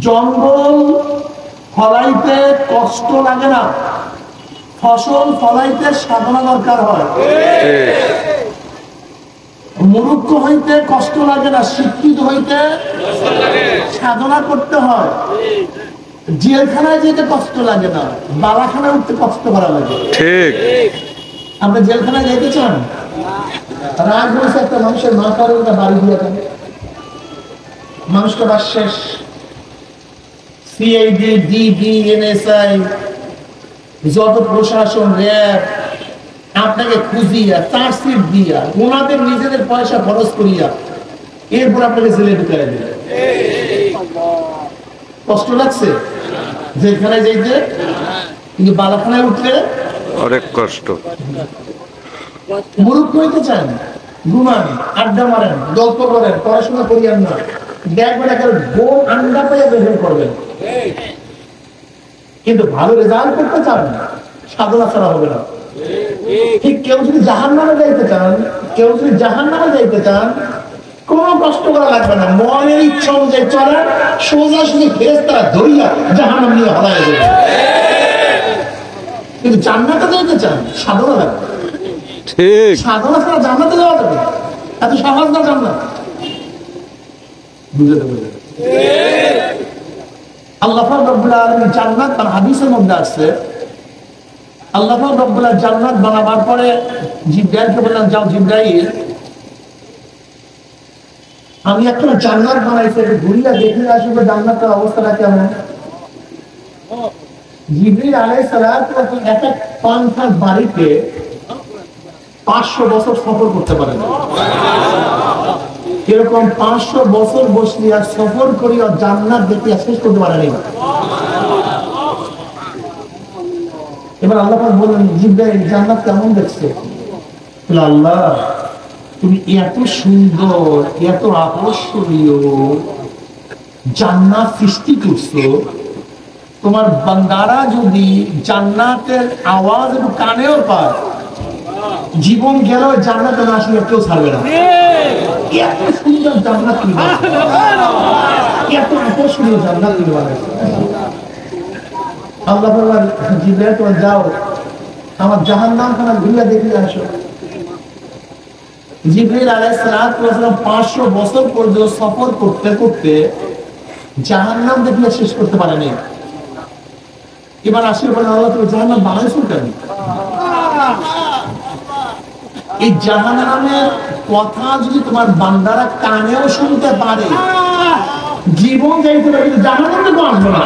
জঙ্গল ফলাইতে কষ্ট লাগে না, ফসল ফলাইতে সাধনা দরকার হয়। মূর্খ হইতে কষ্ট লাগে না, শিক্ষিত হইতে সাধনা করতে হয়। জেলখানায় যেতে কষ্ট লাগে না, বালাখানায় উঠতে কষ্ট করা লাগে। ঠিক, আপনি জেলখানায় যেতে চান? রাগ হয়েছে একটা মানুষের মাথার উপরে বাড়ি দিয়ে থাকে, মানুষটা বাস শেষ। সিআইডি, ডিবি, এনএসআই, যত প্রশাসন, র্যাব আপনাকে খুঁজিয়া চার্জশিট দিয়া ওনাদের নিজেদের পয়সা খরচ করিয়া এরপর আপনাকে জেলে ঢুকাই দিল। কষ্ট লাগছে জেলখানায় যাইতে, কিন্তু বালাখানায় উঠলে অনেক কষ্ট। মুরুখ হইতে চান, ঘুমান, আড্ডা মারেন, গল্প করেন, পড়াশোনা করিয়ান না, দেখবেন একটা বোন আন্ডা পেয়ে বের করবেন। কিন্তু ভালো রেজাল্ট করতে চান, সাধনা ছাড়া হবে না। ঠিক কেউ যদি জাহান্নামে যাইতে চান, কেউ যদি জাহান্নামে যাইতে চান, কোনো কষ্ট করা লাগবে না, মনের ইচ্ছা অনুযায়ী চলেন, সোজা শুধু ফেরেশতারা ধরিয়া জাহান্নাম নিয়ে হারায় যাবে। কিন্তু জান্নাতে যাইতে চান, সাধনা লাগবে। ঠিক, সাধনা ছাড়া জান্নাতে যাওয়া যাবে? এত সহজ না জান্নাত। বুঝতে পারলেন? আল্লাহ পাক রব্বুল আলামিন জান্নাত আর হাদিসের মধ্যে আছে, আল্লাহ পাক রব্বুল আলামিন জান্নাত বানাবার পরে জিবরাইলকে বললেন, যাও জিবরাইল, আমি একটা জান্নাত বানাইছি, একটু ঘুরিয়া দেখে আসলে জান্নাতের অবস্থাটা কেমন। জিবরিল আলাইহিস সালাম এক এক পান্থার বাড়িতে 500 বছর সফর করতে পারেন। এরকম 500 বছর বসিয়া সফর করিয়া জান্নাত দেখিয়া শেষ করতে পারেনি। এবার আল্লাহ পাক বললেন, জিবরাইল জান্নাত কেমন দেখছে? আল্লাহ, তুমি এত সুন্দর, এত আকর্ষণীয় জান্নাত সৃষ্টি করছো, তোমার বান্দারা যদি জান্নাতের আওয়াজ একটু কানেও পায়, জীবন গেল জান্নাতে না আসলে কেউ ছাড়বে না। এত সুন্দর জান্নাত তুমি বানাইছো, এত আকর্ষণীয় জান্নাত তুমি বানাইছো। আল্লাহ বললেন, জিবরাইল তোমরা যাও, আমার জাহান্নামখানা ঘুরিয়া দেখে আসো। জিবরাইল আলাইহিস সালাম 500 বছর পর্যন্ত সফর করতে করতে জাহান্নাম দেখিয়ে শেষ করতে পারেনি। এবার আসলে বলেন, আল্লাহ তুমি জাহান্নাম বানাইছো কেন? এই জাহান্নামের কথা যদি তোমার বান্দারা কানেও শুনতে পারে, জীবন যাইতে পারে, কিন্তু জাহান্নাম তো আসবে না।